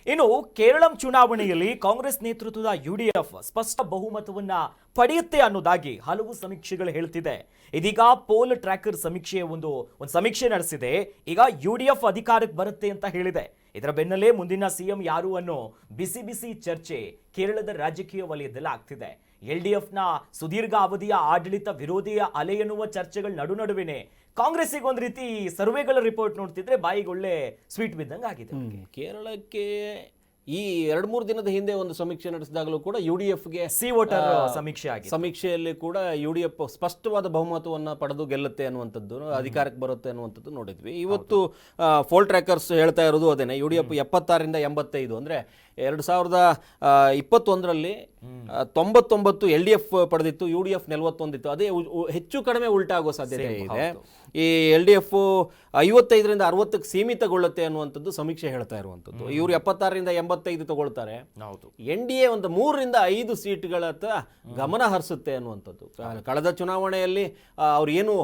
ಇನ್ನು ಕೇರಳ ಚುನಾವಣೆಯಲ್ಲಿ ಕಾಂಗ್ರೆಸ್ ನೇತೃತ್ವದ ಯುಡಿಎಫ್ ಸ್ಪಷ್ಟ ಬಹುಮತವನ್ನ ಪಡೆಯುತ್ತೆ ಅನ್ನೋದಾಗಿ ಹಲವು ಸಮೀಕ್ಷೆಗಳು ಹೇಳ್ತಿದೆ. ಇದೀಗ ಪೋಲ್ ಟ್ರ್ಯಾಕರ್ ಸಮೀಕ್ಷೆಯ ಒಂದು ಸಮೀಕ್ಷೆ ನಡೆಸಿದೆ. ಈಗ ಯುಡಿಎಫ್ ಅಧಿಕಾರಕ್ಕೆ ಬರುತ್ತೆ ಅಂತ ಹೇಳಿದೆ. ಇದರ ಬೆನ್ನಲ್ಲೇ ಮುಂದಿನ ಸಿಎಂ ಯಾರು ಅನ್ನೋ ಬಿಸಿ ಚರ್ಚೆ ಕೇರಳದ ರಾಜಕೀಯ ವಲಯದಲ್ಲಿ ಆಗ್ತಿದೆ. ಎಲ್ಡಿಎಫ್ನ ಸುದೀರ್ಘ ಅವಧಿಯ ಆಡಳಿತ ವಿರೋಧಿಯ ಅಲೆ ಎನ್ನುವ ಚರ್ಚೆಗಳ ನಡುವೆ ಕಾಂಗ್ರೆಸ್ಸಿಗೆ ಒಂದು ರೀತಿ ಸರ್ವೆಗಳ ರಿಪೋರ್ಟ್ ನೋಡ್ತಿದ್ರೆ ಬಾಯಿಗೆ ಒಳ್ಳೆ ಸ್ವೀಟ್ ಬಿದ್ದಂಗೆ ಆಗಿದೆ. ಕೇರಳಕ್ಕೆ ಈ 2-3 ದಿನದ ಹಿಂದೆ ಒಂದು ಸಮೀಕ್ಷೆ ನಡೆಸಿದಾಗಲೂ ಕೂಡ ಯುಡಿಎಫ್ಗೆ ಸಿ ವೋಟರ್ ಸಮೀಕ್ಷೆಯಲ್ಲಿ ಕೂಡ ಯುಡಿಎಫ್ ಸ್ಪಷ್ಟವಾದ ಬಹುಮತವನ್ನು ಪಡೆದು ಗೆಲ್ಲುತ್ತೆ ಅನ್ನುವಂಥದ್ದು, ಅಧಿಕಾರಕ್ಕೆ ಬರುತ್ತೆ ಅನ್ನುವಂಥದ್ದು ನೋಡಿದ್ವಿ. ಇವತ್ತು ಪೋಲ್ ಟ್ರ್ಯಾಕರ್ಸ್ ಹೇಳ್ತಾ ಇರೋದು ಅದೇನೆ. ಯುಡಿಎಫ್ 76ರಿಂದ 85 ಅಂದ್ರೆ 2021ರಲ್ಲಿ 99 LDF ಪಡೆದಿತ್ತು, UDF 41 ಇತ್ತು. ಅದೇ ಹೆಚ್ಚು ಕಡಿಮೆ ಉಲ್ಟಾ ಆಗೋ ಸಾಧ್ಯತೆ ಇದೆ. ಈ LDF 55ರಿಂದ 60ಕ್ಕೆ ಸೀಮಿತಗೊಳ್ಳುತ್ತೆ ಅನ್ನುವಂಥದ್ದು ಸಮೀಕ್ಷೆ ಹೇಳ್ತಾ ಇರುವಂಥದ್ದು. ಇವರು 76ರಿಂದ 85 ತಗೊಳ್ತಾರೆ. NDA ಒಂದು 3ರಿಂದ 5 ಸೀಟ್ಗಳತ್ತ ಗಮನ ಹರಿಸುತ್ತೆ ಅನ್ನುವಂಥದ್ದು. ಕಳೆದ ಚುನಾವಣೆಯಲ್ಲಿ ಅವ್ರು ಏನು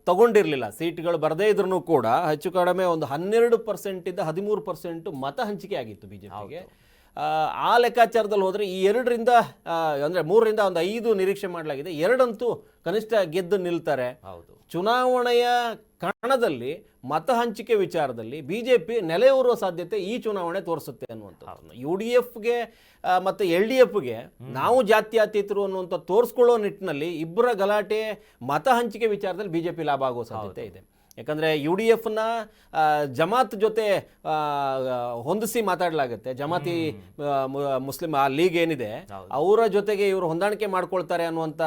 ತಗೊಂಡಿರಲಿಲ್ಲ, ಸೀಟ್ಗಳು ಬರದೇ ಇದ್ರೂ ಕೂಡ ಹೆಚ್ಚು ಕಡಿಮೆ ಒಂದು 12% ಇಂದ 13% ಮತ ಹಂಚಿಕೆ ಆಗಿತ್ತು ಬಿಜೆಪಿಗೆ. ಆ ಲೆಕ್ಕಾಚಾರದಲ್ಲಿ ಹೋದರೆ ಈ 2ರಿಂದ ಅಂದರೆ 3ರಿಂದ ಒಂದು 5 ನಿರೀಕ್ಷೆ ಮಾಡಲಾಗಿದೆ. 2 ಕನಿಷ್ಠ ಗೆದ್ದು ನಿಲ್ತಾರೆ. ಚುನಾವಣೆಯ ಕಣದಲ್ಲಿ ಮತ ಹಂಚಿಕೆ ವಿಚಾರದಲ್ಲಿ ಬಿಜೆಪಿ ನೆಲೆಯೂರುವ ಸಾಧ್ಯತೆ ಈ ಚುನಾವಣೆ ತೋರಿಸುತ್ತೆ ಅನ್ನುವಂಥದ್ದು. UDFಗೆ ಮತ್ತು LDFಗೆ ನಾವು ಜಾತ್ಯತೀತರು ಅನ್ನುವಂಥ ತೋರಿಸ್ಕೊಳ್ಳೋ ನಿಟ್ಟಿನಲ್ಲಿ ಇಬ್ಬರ ಗಲಾಟೆ ಮತ ಹಂಚಿಕೆ ವಿಚಾರದಲ್ಲಿ ಬಿಜೆಪಿ ಲಾಭ ಆಗೋ ಸಾಧ್ಯತೆ ಇದೆ. ಯಾಕಂದರೆ UDFನ ಜಮಾತ್ ಜೊತೆ ಹೊಂದಿಸಿ ಮಾತಾಡಲಾಗುತ್ತೆ. ಜಮಾತಿ ಮುಸ್ಲಿಂ ಆ ಲೀಗ್ ಏನಿದೆ ಅವರ ಜೊತೆಗೆ ಇವರು ಹೊಂದಾಣಿಕೆ ಮಾಡ್ಕೊಳ್ತಾರೆ ಅನ್ನುವಂಥ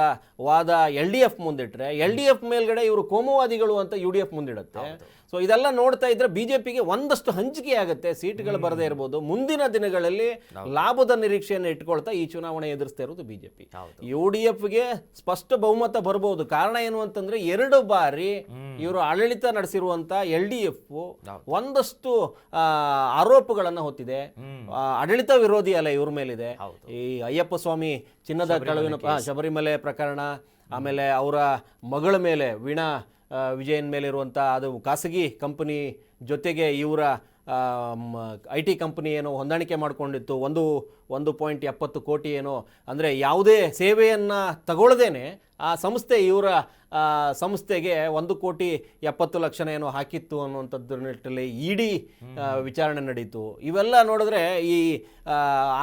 ವಾದ LDF ಮುಂದಿಟ್ರೆ, LDF ಮೇಲ್ಗಡೆ ಇವರು ಕೋಮುವಾದಿಗಳು ಅಂತ UDF ಮುಂದಿಡುತ್ತೆ. ಸೊ ಇದೆಲ್ಲ ನೋಡ್ತಾ ಇದ್ರೆ ಬಿಜೆಪಿಗೆ ಒಂದಷ್ಟು ಹಂಚಿಕೆ ಆಗುತ್ತೆ, ಸೀಟ್ಗಳು ಬರದೇ ಇರ್ಬೋದು. ಮುಂದಿನ ದಿನಗಳಲ್ಲಿ ಲಾಭದ ನಿರೀಕ್ಷೆಯನ್ನು ಇಟ್ಕೊಳ್ತಾ ಈ ಚುನಾವಣೆ ಎದುರಿಸ್ತಾ ಇರೋದು ಬಿಜೆಪಿ. UDFಗೆ ಸ್ಪಷ್ಟ ಬಹುಮತ ಬರಬಹುದು. ಕಾರಣ ಏನು ಅಂತಂದ್ರೆ 2 ಬಾರಿ ಇವರು ಆಡಳಿತ ನಡೆಸಿರುವಂತ LDF ಒಂದಷ್ಟು ಆರೋಪಗಳನ್ನ ಹೊತ್ತಿದೆ. ಆಡಳಿತ ವಿರೋಧಿ ಅಲೆ ಇವ್ರ ಮೇಲಿದೆ. ಈ ಅಯ್ಯಪ್ಪ ಸ್ವಾಮಿ ಚಿನ್ನದ ಕಳವಿನ ಶಬರಿಮಲೆ ಪ್ರಕರಣ, ಆಮೇಲೆ ಅವರ ಮಗಳ ಮೇಲೆ ವೀಣಾ ವಿಜಯನ್ ಮೇಲೆ ಇರುವಂಥ ಅದು ಖಾಸಗಿ ಕಂಪನಿ ಜೊತೆಗೆ ಇವರ IT ಕಂಪನಿ ಏನೋ ಹೊಂದಾಣಿಕೆ ಮಾಡಿಕೊಂಡಿತ್ತು. 1.70 ಕೋಟಿ ಏನೋ, ಅಂದರೆ ಯಾವುದೇ ಸೇವೆಯನ್ನು ತಗೊಳ್ಳದೇನೆ ಆ ಸಂಸ್ಥೆ ಇವರ ಸಂಸ್ಥೆಗೆ 1,70,00,000 ಏನೋ ಹಾಕಿತ್ತು ಅನ್ನುವಂಥದ್ದು ನಿಟ್ಟಿನಲ್ಲಿ ಇಡಿ ವಿಚಾರಣೆ ನಡೀತು. ಇವೆಲ್ಲ ನೋಡಿದ್ರೆ ಈ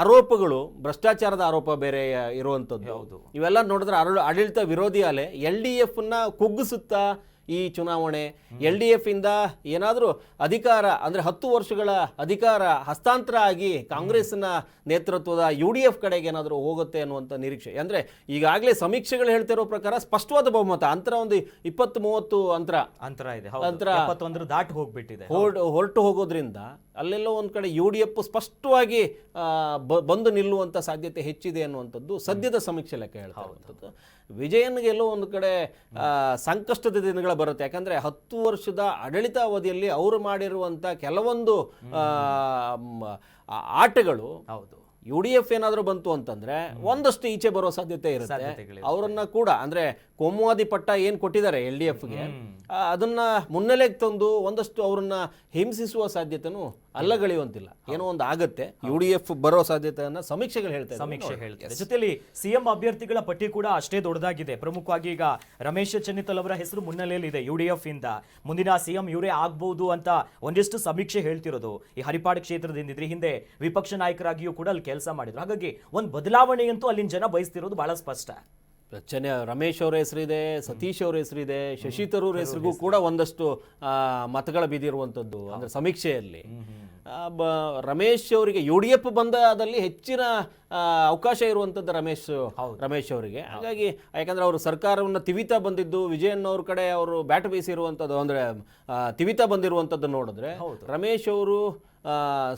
ಆರೋಪಗಳು ಭ್ರಷ್ಟಾಚಾರದ ಆರೋಪ ಬೇರೆ ಇರುವಂಥದ್ದು. ಇವೆಲ್ಲ ನೋಡಿದ್ರೆ ಆಡಳಿತ ವಿರೋಧಿ ಅಲೆ LDFನ ಕುಗ್ಗಿಸುತ್ತಾ ಈ ಚುನಾವಣೆ. LDF ಇಂದ ಏನಾದರೂ ಅಧಿಕಾರ ಅಂದರೆ 10 ವರ್ಷಗಳ ಅಧಿಕಾರ ಹಸ್ತಾಂತರ ಆಗಿ ಕಾಂಗ್ರೆಸ್ನ ನೇತೃತ್ವದ UDF ಕಡೆಗೆ ಏನಾದರೂ ಹೋಗುತ್ತೆ ಅನ್ನುವಂಥ ನಿರೀಕ್ಷೆ. ಅಂದರೆ ಈಗಾಗಲೇ ಸಮೀಕ್ಷೆಗಳು ಹೇಳ್ತಿರೋ ಪ್ರಕಾರ ಸ್ಪಷ್ಟವಾದ ಬಹುಮತ, ಅಂತರ ಒಂದು 20-30 ಅಂತರ ಇದೆ. ಅಂತರ 71 ದಾಟಿ ಹೋಗ್ಬಿಟ್ಟಿದೆ. ಹೊರಟು ಹೋಗೋದ್ರಿಂದ ಅಲ್ಲೆಲ್ಲೋ ಒಂದು ಕಡೆ UDF ಸ್ಪಷ್ಟವಾಗಿ ಬಂದು ನಿಲ್ಲುವಂಥ ಸಾಧ್ಯತೆ ಹೆಚ್ಚಿದೆ ಅನ್ನುವಂಥದ್ದು ಸದ್ಯದ ಸಮೀಕ್ಷೆ ಲೆಕ್ಕ ಹೇಳ್ತಾ ಇರುವಂಥದ್ದು. ವಿಜಯನ್ಗೆಲ್ಲೋ ಒಂದು ಕಡೆ ಸಂಕಷ್ಟದ ದಿನಗಳು ಬರುತ್ತೆ. ಯಾಕಂದರೆ 10 ವರ್ಷದ ಆಡಳಿತ ಅವಧಿಯಲ್ಲಿ ಅವರು ಮಾಡಿರುವಂಥ ಕೆಲವೊಂದು ಆಟಗಳು UDF ಏನಾದರೂ ಬಂತು ಅಂತಂದ್ರೆ ಒಂದಷ್ಟು ಈಚೆ ಬರೋ ಸಾಧ್ಯತೆ ಇರುತ್ತೆ. ಅವರನ್ನ ಕೂಡ ಅಂದ್ರೆ ಕೋಮುವಾದಿ ಪಟ್ಟ ಏನು ಕೊಟ್ಟಿದ್ದಾರೆ LDFಗೆ ಅದನ್ನ ಮುನ್ನೆಲೆಗೆ ತಂದು ಒಂದಷ್ಟು ಅವರನ್ನ ಹಿಂಸಿಸುವ ಸಾಧ್ಯತೆನೂ ಅಲ್ಲಗಳೆಯುವಂತಿಲ್ಲ. ಏನೋ ಒಂದು ಆಗತ್ತೆ. UDF ಬರೋ ಸಾಧ್ಯತೆಯನ್ನ ಸಮೀಕ್ಷೆ ಹೇಳ್ತಾರೆ. ಜೊತೆಲಿ ಸಿಎಂ ಅಭ್ಯರ್ಥಿಗಳ ಪಟ್ಟಿ ಕೂಡ ಅಷ್ಟೇ ದೊಡ್ಡದಾಗಿದೆ. ಪ್ರಮುಖವಾಗಿ ಈಗ ರಮೇಶ್ ಚೆನ್ನಿತ್ತಲ್ ಅವರ ಹೆಸರು ಮುನ್ನೆಲೆಯಲ್ಲಿದೆ. UDF ಇಂದ ಮುಂದಿನ ಸಿಎಂ ಇವರೇ ಆಗ್ಬಹುದು ಅಂತ ಒಂದಿಷ್ಟು ಸಮೀಕ್ಷೆ ಹೇಳ್ತಿರೋದು. ಈ ಹರಿಪಾಡು ಕ್ಷೇತ್ರದಿಂದ ಇದ್ರ ಹಿಂದೆ ವಿಪಕ್ಷ ನಾಯಕರಾಗಿಯೂ ಕೂಡ ಅಲ್ಲಿ ಕೆಲಸ ಮಾಡಿದ್ರು. ಹಾಗಾಗಿ ಒಂದು ಬದಲಾವಣೆಯಂತೂ ಅಲ್ಲಿನ ಜನ ಬಯಸ್ತಿರೋದು ಬಹಳ ಸ್ಪಷ್ಟ. ರಮೇಶ್ ಅವರ ಹೆಸರಿದೆ, ಸತೀಶ್ ಅವರ ಹೆಸರಿದೆ, ಶಶಿ ತರೂರ್ ಹೆಸರಿಗೂ ಕೂಡ ಒಂದಷ್ಟು ಮತಗಳ ಬಿದ್ದಿರುವಂಥದ್ದು ಅಂದರೆ ಸಮೀಕ್ಷೆಯಲ್ಲಿ. ರಮೇಶ್ ಅವರಿಗೆ UDF ಬಂದಲ್ಲಿ ಹೆಚ್ಚಿನ ಅವಕಾಶ ಇರುವಂಥದ್ದು ರಮೇಶ್ ಅವರಿಗೆ. ಹಾಗಾಗಿ ಯಾಕಂದ್ರೆ ಅವರು ಸರ್ಕಾರವನ್ನು ತಿವಿತಾ ಬಂದಿದ್ದು, ವಿಜಯನ್ ಅವ್ರ ಕಡೆ ಅವರು ಬ್ಯಾಟ್ ಬೀಸಿರುವಂಥದ್ದು ಅಂದರೆ ತಿವಿತಾ ಬಂದಿರುವಂಥದ್ದು ನೋಡಿದ್ರೆ ರಮೇಶ್ ಅವರು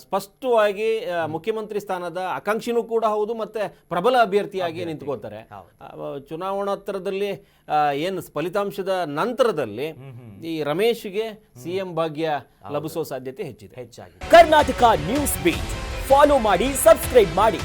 ಸ್ಪಷ್ಟವಾಗಿ ಮುಖ್ಯಮಂತ್ರಿ ಸ್ಥಾನದ ಆಕಾಂಕ್ಷಿನೂ ಕೂಡ ಹೌದು, ಮತ್ತೆ ಪ್ರಬಲ ಅಭ್ಯರ್ಥಿಯಾಗಿ ನಿಂತ್ಕೋತಾರೆ. ಚುನಾವಣೋತ್ತರದಲ್ಲಿ ಏನು ಫಲಿತಾಂಶದ ನಂತರದಲ್ಲಿ ಈ ರಮೇಶ್ಗೆ ಸಿಎಂ ಭಾಗ್ಯ ಲಭಿಸೋ ಸಾಧ್ಯತೆ ಹೆಚ್ಚಾಗಿ. ಕರ್ನಾಟಕ ನ್ಯೂಸ್ ಬೀಟ್ ಫಾಲೋ ಮಾಡಿ, ಸಬ್ಸ್ಕ್ರೈಬ್ ಮಾಡಿ.